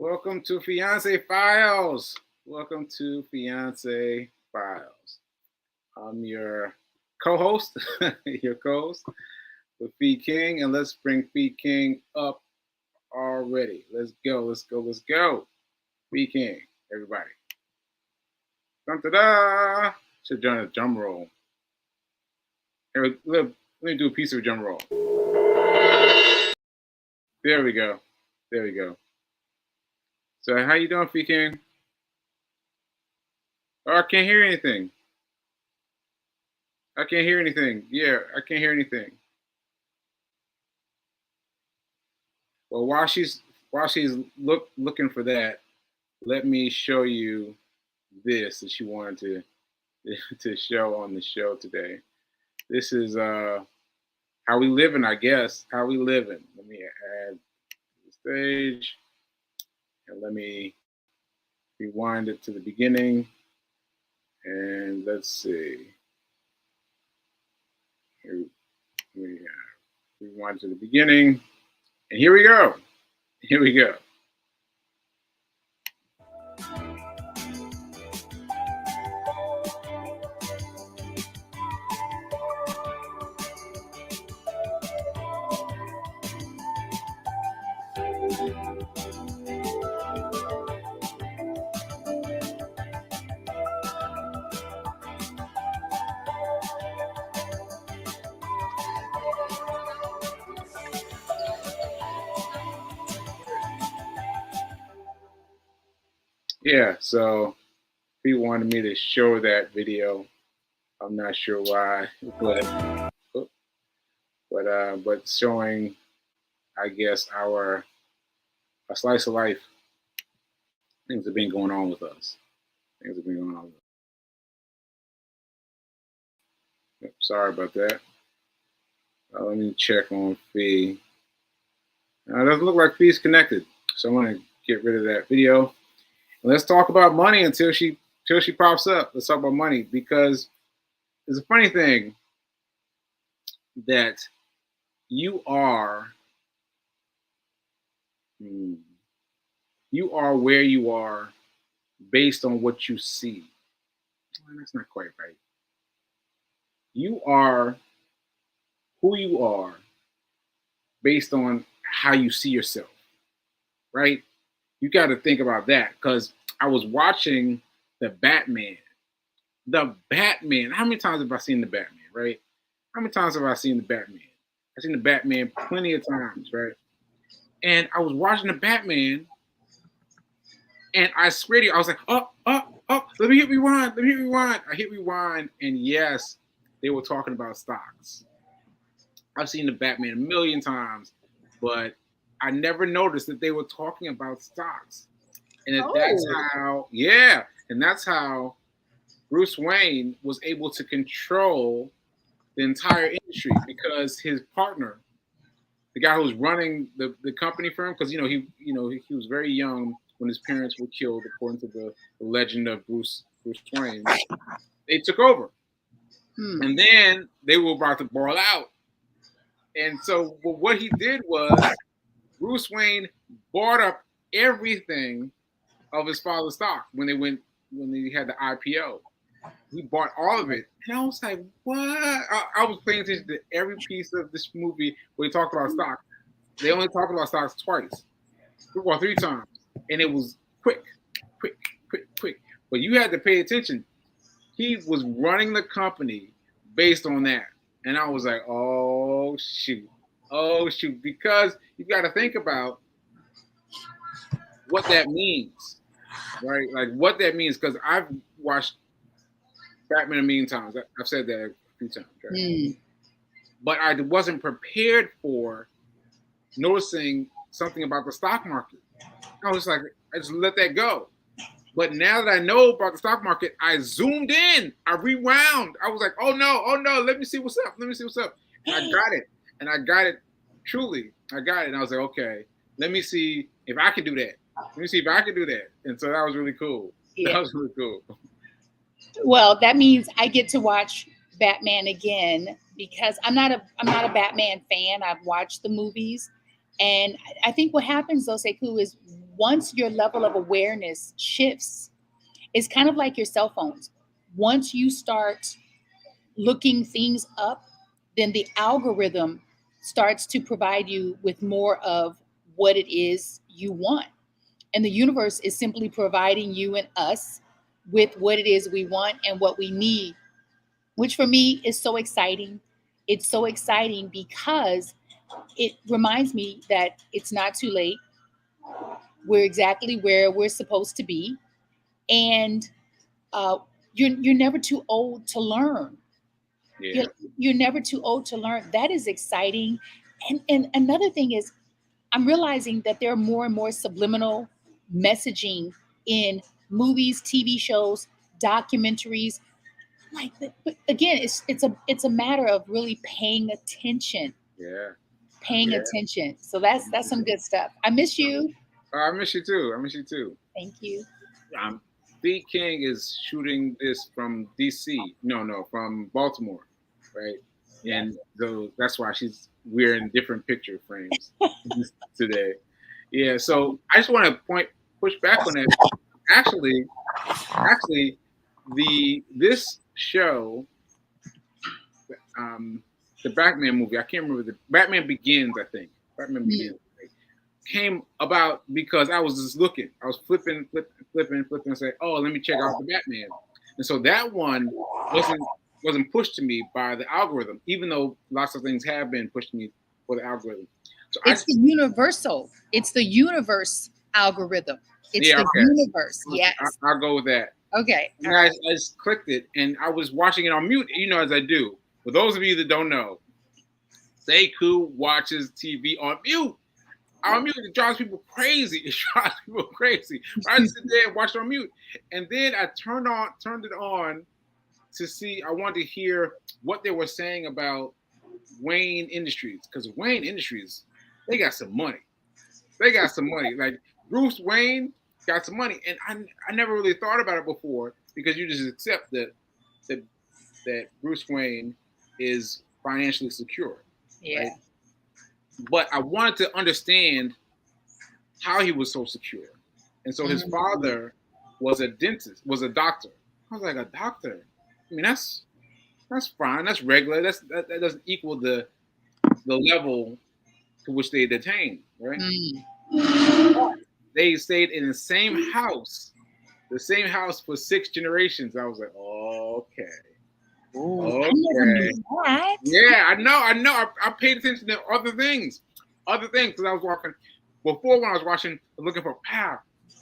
Welcome to Fiance Files. Welcome to Fiance Files. I'm your co-host, your co-host with Fee King, and let's bring Fee King up already. Let's go. Fee King, everybody. Dun-da-da! Should done a drum roll. Here, let me do a piece of a drum roll. There we go. So how you doing, Fee King? Oh, I can't hear anything. Yeah, I can't hear anything. Well, while she's looking for that, let me show you this that she wanted to show on the show today. This is how we living, I guess. How we living. Let me add the stage and let me rewind it to the beginning. And let's see. Here we rewind to the beginning. And here we go. Yeah, so he wanted me to show that video. I'm not sure why, but showing, I guess, a slice of life. Things have been going on with us. Sorry about that. Let me check on Fee. It doesn't look like Fee's connected, so I'm gonna get rid of that video. Let's talk about money until she pops up. Let's talk about money because it's a funny thing that you are where you are based on what you see. Well, that's not quite right. You are who you are based on how you see yourself, right? You got to think about that because I was watching the Batman. How many times have I seen the Batman, right? How many times have I seen the Batman? I've seen the Batman plenty of times, right? And I was watching the Batman, and I swear to you, I was like, oh, let me hit rewind. I hit rewind, and yes, they were talking about stocks. I've seen the Batman a million times, but I never noticed that they were talking about stocks. And that's how Bruce Wayne was able to control the entire industry because his partner, the guy who was running the company for him, because he was very young when his parents were killed, according to the legend of Bruce Wayne. They took over, and then they were about to ball out. And so what he did was Bruce Wayne bought up everything of his father's stock when they had the IPO. He bought all of it. And I was like, what? I was paying attention to every piece of this movie where he talked about stock. They only talked about stocks twice. Well, 3 times. And it was quick. But you had to pay attention. He was running the company based on that. And I was like, oh, shoot. Because you got to think about what that means, right? Like what that means, because I've watched Batman a million times. I've said that a few times, right? But I wasn't prepared for noticing something about the stock market. I was like, I just let that go. But now that I know about the stock market, I zoomed in. I rewound. I was like, oh no, let me see what's up. And I got it. Truly, I got it. And I was like, okay, let me see if I can do that. And so that was really cool. Yeah. That was really cool. Well, that means I get to watch Batman again because I'm not a Batman fan. I've watched the movies, and I think what happens though, Sekou, is once your level of awareness shifts, it's kind of like your cell phones. Once you start looking things up, then the algorithm starts to provide you with more of what it is you want. And the universe is simply providing you and us with what it is we want and what we need, which for me is so exciting. It's so exciting because it reminds me that it's not too late. We're exactly where we're supposed to be. And uh, you're never too old to learn. You're, Yeah. you're never too old to learn. That is exciting. And another thing is, I'm realizing that there are more and more subliminal messaging in movies, TV shows, documentaries. Like, but again, it's a matter of really Yeah. paying Yeah. attention. So that's some good stuff. I miss you. I miss you too. I miss you too. Thank you. Um, B King is shooting this from DC. No, no, from Baltimore, right? Yes. And so that's why we're in different picture frames today. Yeah. So I just want to push back on it. Actually, actually, this show, um, the Batman movie. I can't remember the Batman Begins. I think Batman Mm. Begins came about because I was just looking. I was flipping, and say, "Oh, let me check out the Batman." And so that one wasn't pushed to me by the algorithm, even though lots of things have been pushed to me for the algorithm. So It's the universal. It's the universe algorithm. It's yeah, the okay, universe. Yes. I'll go with that. Okay. All And right. I just clicked it, and I was watching it on mute, as I do. For those of you that don't know, Sekou watches TV on mute. On mute, it drives people crazy. It drives people crazy. I just sit there and watch it on mute, and then I turned it on to see. I wanted to hear what they were saying about Wayne Industries, because Wayne Industries, they got some money. They got some money. Like Bruce Wayne got some money, and I never really thought about it before because you just accept that that Bruce Wayne is financially secure, right? Yeah. But I wanted to understand how he was so secure. And so his Mhm. father was a dentist, was a doctor. I was like, a doctor? I mean, that's fine. That's regular. That doesn't equal the level to which they detained, right? Mm. They stayed in the same house for 6 generations. I was like, okay, Oh, I never knew okay. that. Yeah, I know. I paid attention to other things, because I was walking before when I was watching, I was looking for pow,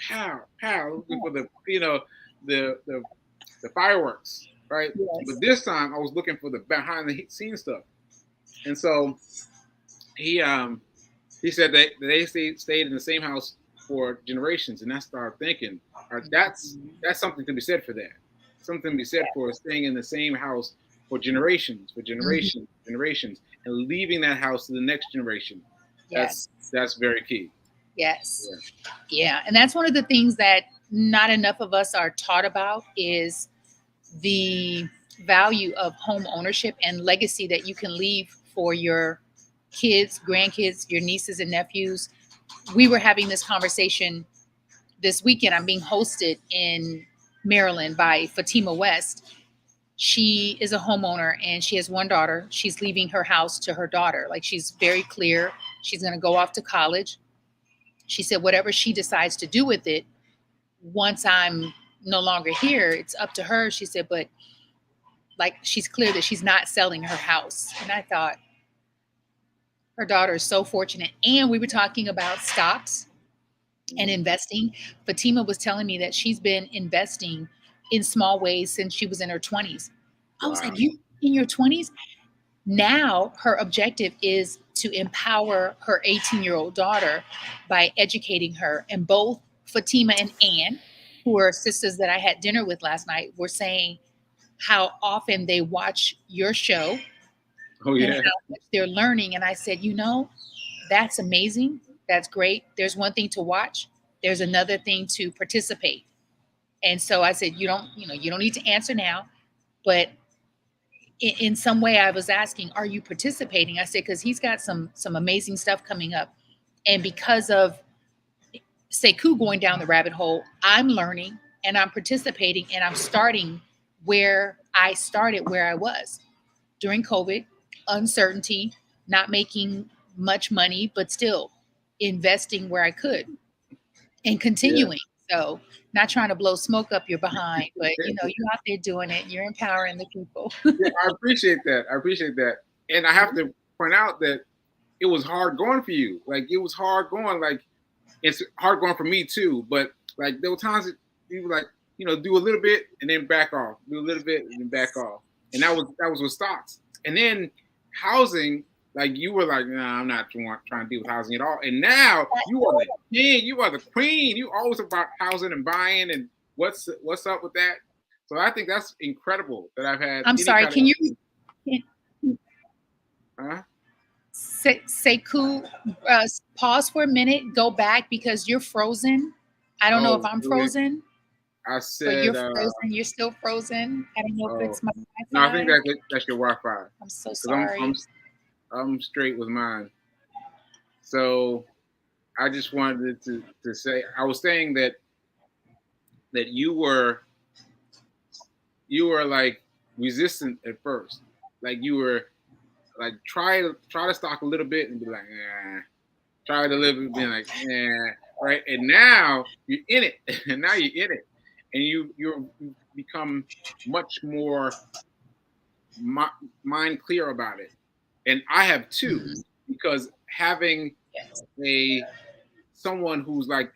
pow, pow, looking for the the fireworks, right? But Yes. this time I was looking for the behind the scenes stuff, and so he um he said that they stayed in the same house for generations, and I started thinking, that's something to be said for that. Something to be said for staying in the same house for Mhm. generations, and leaving that house to the next generation. That's Yes. that's very key. Yes. Yeah. Yeah. And that's one of the things that not enough of us are taught about is the value of home ownership and legacy that you can leave for your kids, grandkids, your nieces and nephews. We were having this conversation this weekend. I'm being hosted in Maryland by Fatima West. She is a homeowner and she has one daughter. She's leaving her house to her daughter. Like, she's very clear. She's going to go off to college. She said, whatever she decides to do with it, once I'm no longer here, it's up to her. She said, but like, she's clear that she's not selling her house. And I thought, her daughter is so fortunate. And we were talking about stocks and Mhm. investing. Fatima was telling me that she's been investing in small ways since she was in her 20s. I was Wow. like, you in your 20s? Now her objective is to empower her 18-year-old daughter by educating her. And both Fatima and Ann, who are sisters that I had dinner with last night, were saying how often they watch your show Oh and yeah. how much they're learning. And I said, that's amazing. That's great. There's one thing to watch. There's another thing to participate. And so I said, you don't need to answer now, but in some way I was asking, are you participating? I said, because he's got some amazing stuff coming up. And because of Sekou going down the rabbit hole. I'm learning and I'm participating and I'm starting where I started, where I was during COVID, uncertainty, not making much money, but still investing where I could and Yeah. continuing. So, not trying to blow smoke up your behind, but you're out there doing it. You're empowering the people. Yeah, I appreciate that. I appreciate that. And I have to point out that it was hard going for you. Like it was hard going. Like it's hard going for me too. But like there were times that you were like, do a little bit and then back off, do a little bit and then back off. And that was with stocks. And then housing, like you were like, nah, I'm not trying to deal with housing at all. And now you are the king, you are the queen. You always about housing and buying and what's up with that. So I think that's incredible that I've had. I'm any sorry. kind Can you Huh? Sekou, pause for a minute, go back because you're frozen. I don't know if Oh, I'm really? frozen, I but you're said, frozen. You're still frozen. I don't know if oh, it's my no, I think Wi-Fi. that's your Wi-Fi I'm so because I'm sorry. I'm I'm straight with mine. So I just wanted to say I was saying that you were like resistant at first, like you were like try to stock a little bit and be like, try it a little bit, being like, right, and now you're in it, and now you're in it, and you become much more mind clear about it, and I have too, Mhm. because having Yes. a someone who's like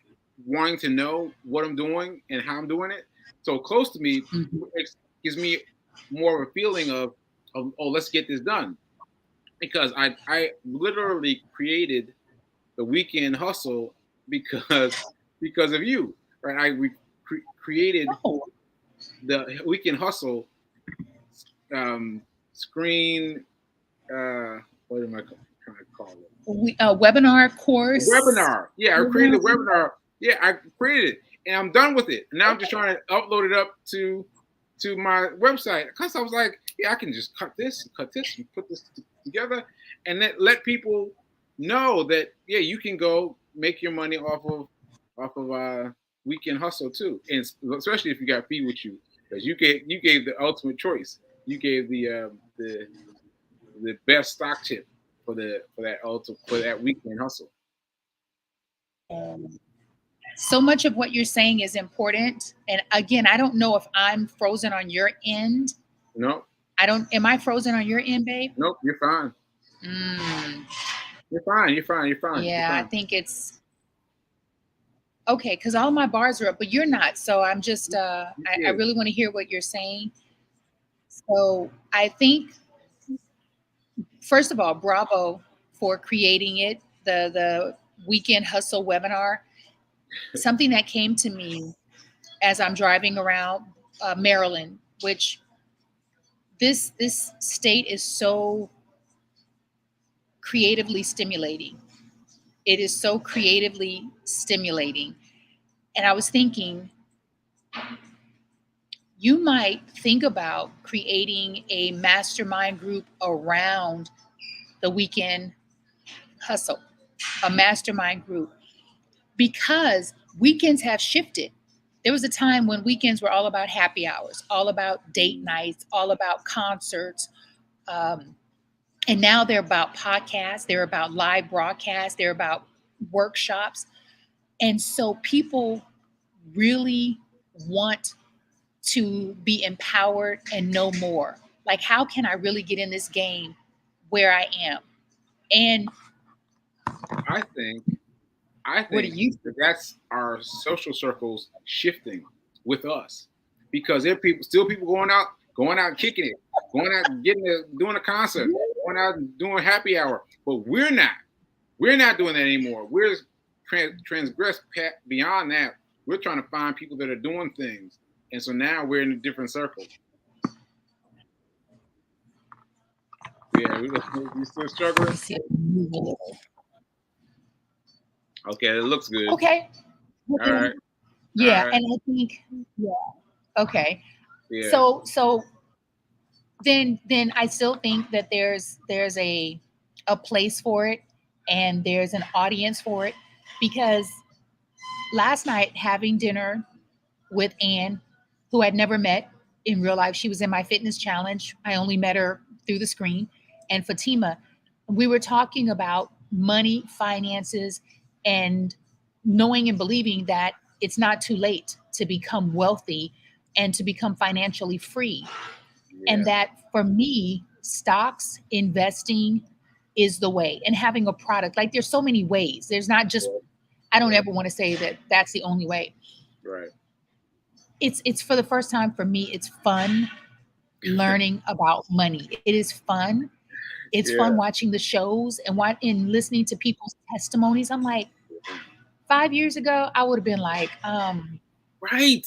wanting to know what I'm doing and how I'm doing it so close to me, Mhm. it gives me more of a feeling of oh, let's get this done, because I literally created the weekend hustle because of you, right? Created Oh, the weekend hustle screen. What am I trying to call it? webinar A course. webinar. Yeah, I created a webinar. Yeah, I created it, and I'm done with it. And now I'm just trying to upload it up to my website because I was like, yeah, I can just cut this, and put this together, and let people know that yeah, you can go make your money off of weekend hustle too, and especially if you got feed with you, because you gave the ultimate choice. You gave the best stock tip for that weekend hustle. So much of what you're saying is important. And again, I don't know if I'm frozen on your end. Nope, I don't. Am I frozen on your end, babe? nope, you're fine. Mm, You're fine. You're fine. You're fine. You're yeah, I fine. think it's okay because all my bars are up, but you're not. So I'm just. I Yeah. really want to hear what you're saying. So I think first of all, bravo for creating it. The weekend hustle webinar. Something that came to me as I'm driving around Maryland, which this state is so creatively stimulating. It is so creatively stimulating. And I was thinking, you might think about creating a mastermind group around the weekend hustle, a mastermind group, because weekends have shifted. There was a time when weekends were all about happy hours, all about date nights, all about concerts. Um, and now they're about podcasts, they're about live broadcasts, they're about workshops. And so people really want to be empowered and know more. Like, how can I really get in this game where I am? And I think. I what do think you that think? that's our social circles shifting with us, because there are still people going out and kicking it, going out and doing a concert, going out and doing happy hour. But we're not. We're not doing that anymore. We're transgressed beyond that. We're trying to find people that are doing things, and so now we're in a different circle. Yeah, we still Let me struggling. see if I can move a little. Okay, it looks good. Okay. Well, All right, all yeah, right. and I think yeah. Okay. Yeah, So then I still think that there's a place for it and there's an audience for it because Last night, having dinner with Anne, who I'd never met in real life. She was in my fitness challenge. I only met her through the screen. And Fatima, we were talking about money, finances, and knowing and believing that it's not too late to become wealthy and to become financially free. And Yeah. that for me, stocks, investing is the way, and having a product. Like there's so many ways. There's not just, Right. I don't ever want to say that that's the only way. Right. It's for the first time for me, it's fun learning about money. It is fun. It's fun Yeah. watching the shows and listening to people's testimonies. I'm like, 5 years ago, I would have been like, Right. can we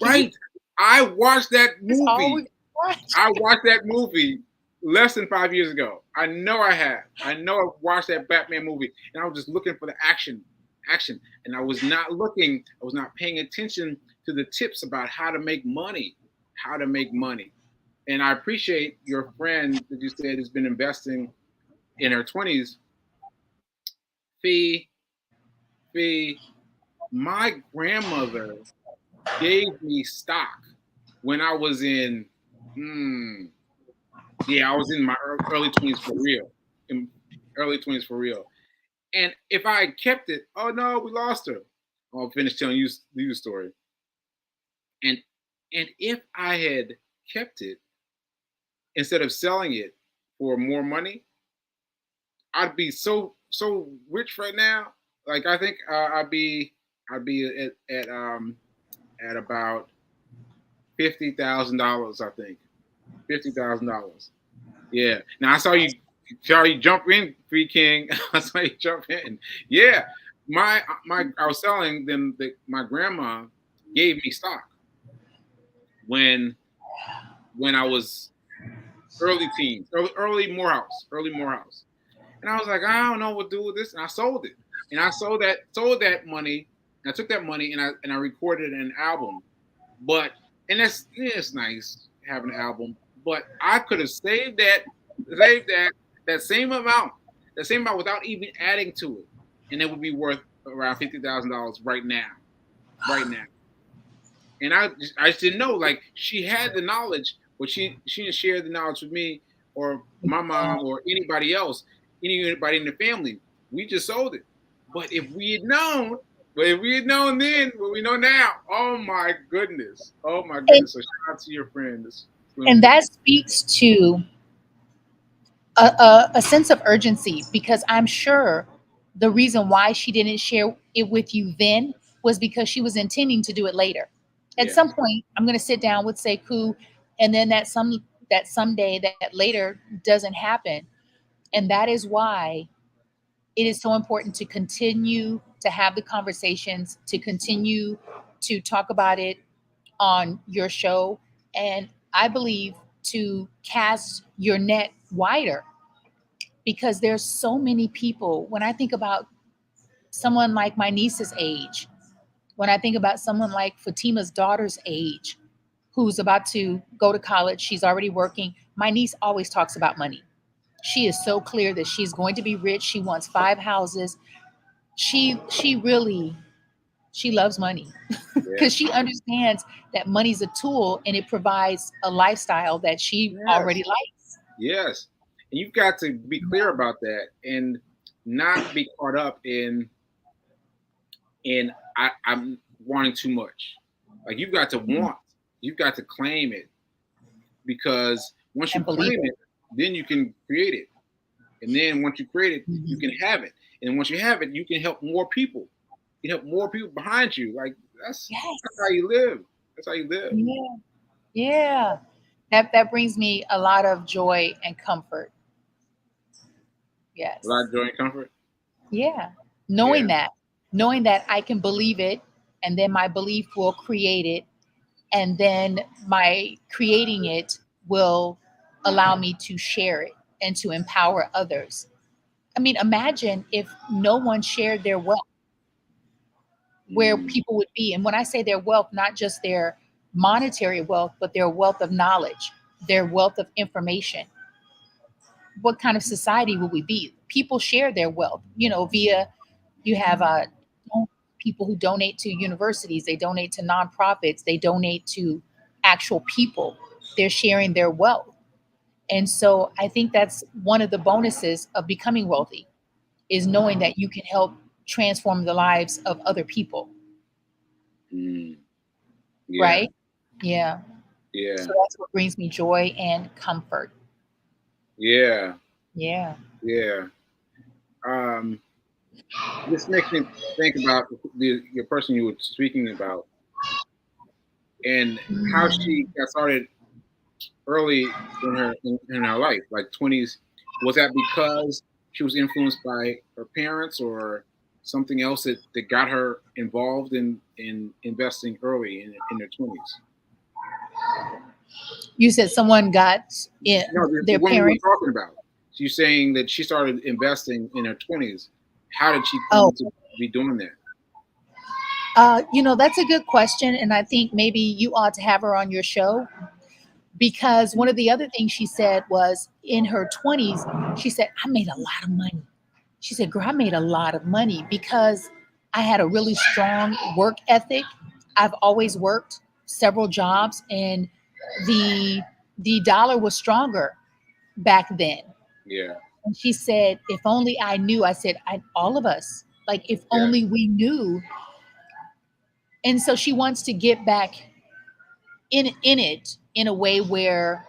Right. I watched that just all movie. we watch? I watched that movie less than 5 years ago. I know I have. I know I watched that Batman movie, and I was just looking for the action, and I was not looking. I was not paying attention to the tips about how to make money, how to make money. And I appreciate your friend that you said has been investing in her 20s. Fee, Fee, my grandmother gave me stock when I was in. Hmm, yeah, I was in my early 20s for real. In early 20s for real. And if I had kept it, oh no, we lost her. I'll finish telling you the story. And if I had kept it instead of selling it for more money, I'd be so rich right now. Like I think I'd be at about $50,000. I think $50,000. Yeah. Now I saw you, Charlie, jump in, Free King. I saw you jump in. Yeah. I was selling them. My grandma gave me stock when I was early teens, early Morehouse, and I was like, I don't know what to do with this, and I sold it, and I sold that money. And I took that money and I recorded an album, but and that's yeah, it's nice having an album, but I could have saved that same amount without even adding to it, and it would be worth around $50,000 right now, right now. And I just didn't know. Like she had the knowledge, but she didn't share the knowledge with me or my mom or anybody in the family. We just sold it. But if we had known then what we know now, oh my And, goodness. So shout out to your friend, this and Slim. that speaks to a sense of urgency, because I'm sure the reason why she didn't share it with you then was because she was intending to do it later. At Yeah, some point, I'm going to sit down with Sekou, and then that someday, that later doesn't happen, and that is why it is so important to continue to have the conversations, to continue to talk about it on your show, and I believe to cast your net wider, because there's so many people. When I think about someone like my niece's age, when I think about someone like Fatima's daughter's age, who's about to go to college, she's already working. My niece always talks about money. She is so clear that she's going to be rich. She wants 5 houses. She really, she loves money yeah, because she understands that money's a tool and it provides a lifestyle that she already yes, likes. yes. And you've got to be clear about that and not be caught up in I'm wanting too much. Like you've got to claim it, because once you And believe claim it. it, then you can create it. And then once you create it, you Mhm. can have it. And once you have it, you can help more people. You can help more people behind you. Like that's how Yes. you live. That's how you live. Yeah. Yeah. That brings me a lot of joy and comfort. A lot Yes. of joy and comfort. Yeah. Yeah. Knowing that I can believe it, and then my belief will create it, and then my creating it will allow me to share it and to empower others. I mean, imagine if no one shared their wealth, where Mm, people would be. And when I say their wealth, not just their monetary wealth, but their wealth of knowledge, their wealth of information, what kind of society will we be? People share their wealth, via, you have people who donate to universities, they donate to nonprofits, they donate to actual people. They're sharing their wealth. And so I think that's one of the bonuses of becoming wealthy is knowing that you can help transform the lives of other people, Mm, yeah. right? Yeah. Yeah. So that's what brings me joy and comfort. Yeah. Yeah. Yeah. Um, this makes me think about your person you were speaking about and how she Mm. got started early in her life, like 20s. Was that because she was influenced by her parents or something else that got her involved in investing early in her 20s? You said someone got in No, the their woman you parent. were talking about. She's saying that she started investing in her 20s. How did she Oh, come to be doing that? that's a good question. And I think maybe you ought to have her on your show because one of the other things she said was in her 20s, she said, I made a lot of money. She said, girl, I made a lot of money because I had a really strong work ethic. I've always worked several jobs and the the dollar was stronger back then. Yeah, And she said, if only I knew, I said, all of us, like if yeah, only we knew. And so she wants to get back in it in a way where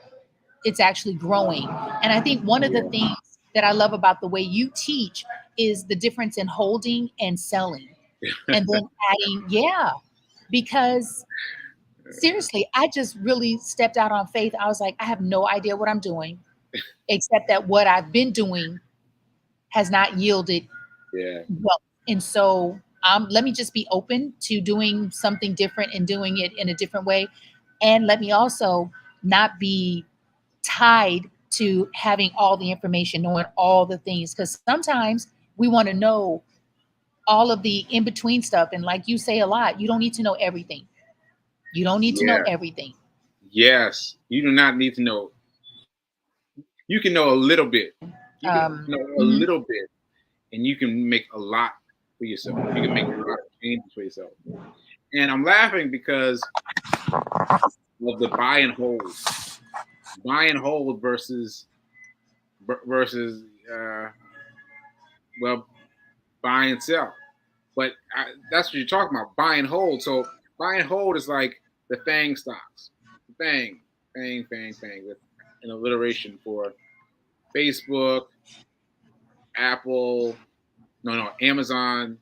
it's actually growing. And I think one of the yeah, things that I love about the way you teach is the difference in holding and selling. And then adding, yeah, because seriously, I just really stepped out on faith. I was like, I have no idea what I'm doing, except that what I've been doing has not yielded yeah, well. And so let me just be open to doing something different and doing it in a different way. And let me also not be tied to having all the information, knowing all the things. Because sometimes we want to know all of the in between stuff. And like you say a lot, you don't need to know everything. You don't need to know yeah. everything. Yes, you do not need to know. You can know a little bit. You can know a Mhm. little bit, and you can make a lot for yourself. You can make a lot of changes for yourself. And I'm laughing because of the buy and hold versus well, buy and sell. But that's what you're talking about, buy and hold. So buy and hold is like the FANG stocks, FANG, FANG, with an alliteration for Facebook, Apple, no, Amazon,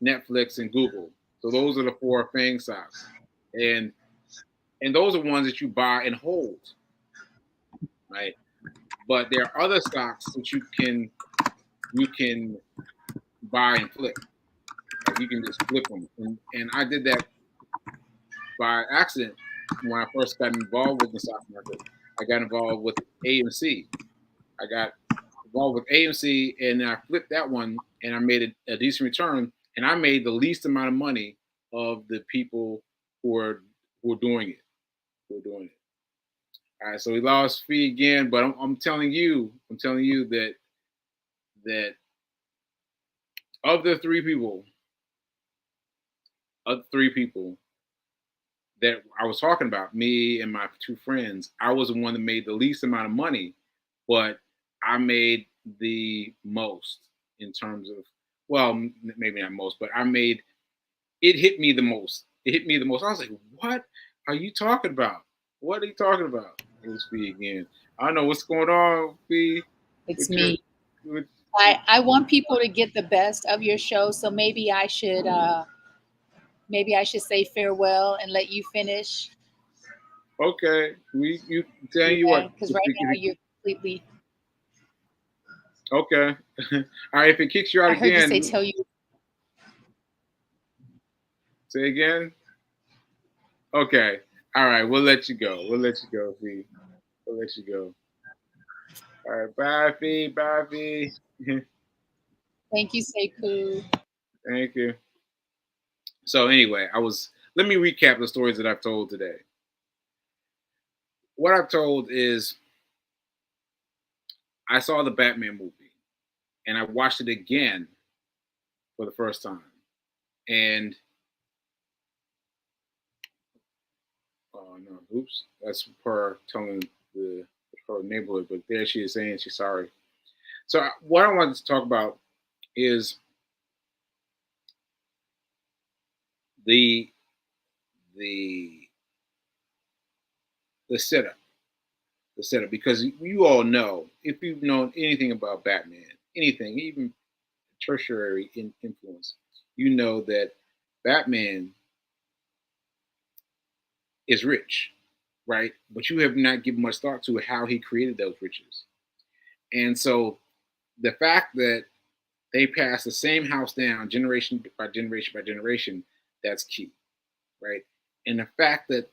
Netflix, and Google. So those are the four FANG stocks, and those are ones that you buy and hold, right? But there are other stocks that you can buy and flip. Like you can just flip them, and I did that by accident when I first got involved with the stock market. I got involved with AMC. I got involved with AMC, and I flipped that one, and I made a decent return, and I made the least amount of money of the people who are doing it. Who are doing it. All right, so we lost fee again, but I'm telling you that of the three people that I was talking about, me and my two friends, I was the one that made the least amount of money, but I made the most in terms of, well, maybe not most, but I made it hit me the most. It hit me the most. I was like, what are you talking about? What are you talking about? It was Fee again. I don't know what's going on, Fee, It's with your, me. with, I want people to get the best of your show. So maybe I should say farewell and let you finish. okay. You tell you Yeah, what. because right now you're completely. Okay. All right. If it kicks you out I heard you say again, tell you. say again. Okay. All right. We'll let you go. We'll let you go, Fee. We'll let you go. All right. Bye, Fee. Bye, Fee. Thank you, Sekou. Thank you. So anyway, let me recap the stories that I've told today. What I've told is I saw the Batman movie and I watched it again for the first time. And oh no, oops, that's her telling the her neighborhood, but there she is saying she's sorry. So what I wanted to talk about is the the the setup, the setup, because you all know, if you've known anything about Batman, anything, even tertiary influence, you know that Batman is rich, right? But you have not given much thought to how he created those riches. And so the fact that they pass the same house down generation by generation by generation, that's key, right? And the fact that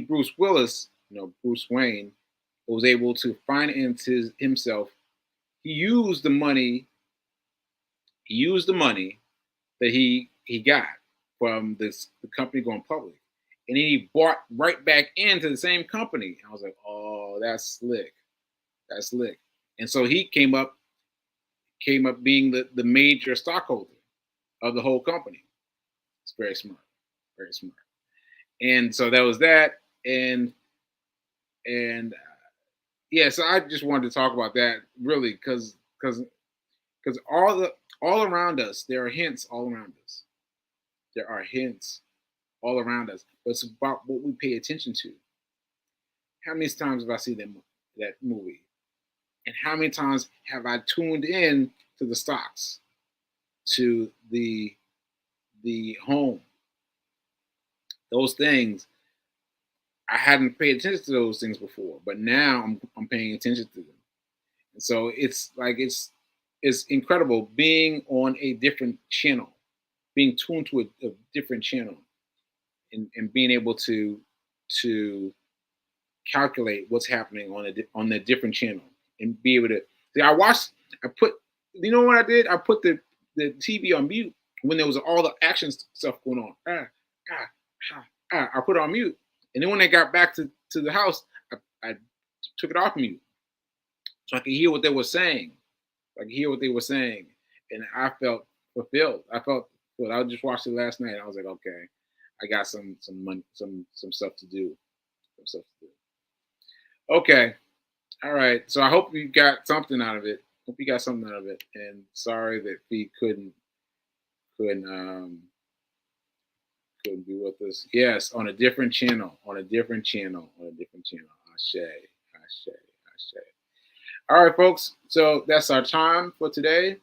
Bruce Willis, Bruce Wayne, was able to finance himself. He used the money. He used the money that he got from the company going public, and then he bought right back into the same company. I was like, oh, that's slick. That's slick. And so he came up being the major stockholder of the whole company. It's very smart, very smart. And so that was that, and yeah. So I just wanted to talk about that really because all around us there are hints all around us. There are hints all around us, but it's about what we pay attention to. How many times have I seen that movie, and how many times have I tuned in to the stocks, to the home, those things? I hadn't paid attention to those things before, but now I'm paying attention to them. And so it's like it's incredible being on a different channel, being tuned to a different channel, and being able to calculate what's happening on the different channel and be able to see. I put, you know what I did? I put the TV on mute when there was all the action stuff going on. I put it on mute, and then when I got back to the house, I took it off mute so I could hear what they were saying. I could hear what they were saying, and I felt fulfilled. I felt good. I just watched it last night. And I was like, okay, I got some money, some stuff to do. Some stuff to do. Okay. All right. So I hope you got something out of it. Hope you got something out of it. And sorry that we couldn't couldn't be with us. Yes, on a different channel. On a different channel. On a different channel. Ashe. Ashe. Ashe. All right, folks. So that's our time for today.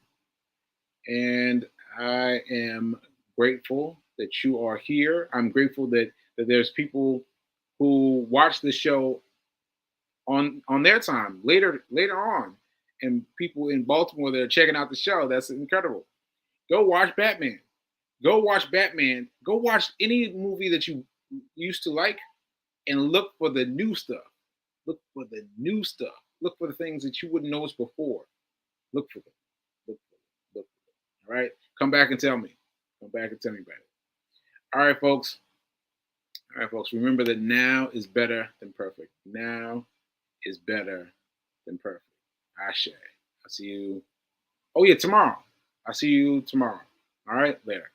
And I am grateful that you are here. I'm grateful that there's people who watch the show on their time later on, and people in Baltimore that are checking out the show. That's incredible. Go watch Batman. Go watch Batman. Go watch any movie that you used to like, and look for the new stuff. Look for the new stuff. Look for the things that you wouldn't notice before. Look for them. Look for them. Look for them. All right. Come back and tell me. Come back and tell me about it. All right, folks. All right, folks. Remember that now is better than perfect. Now is better than perfect. Ashe. I'll see you. Oh, yeah, tomorrow. I'll see you tomorrow. All right, later.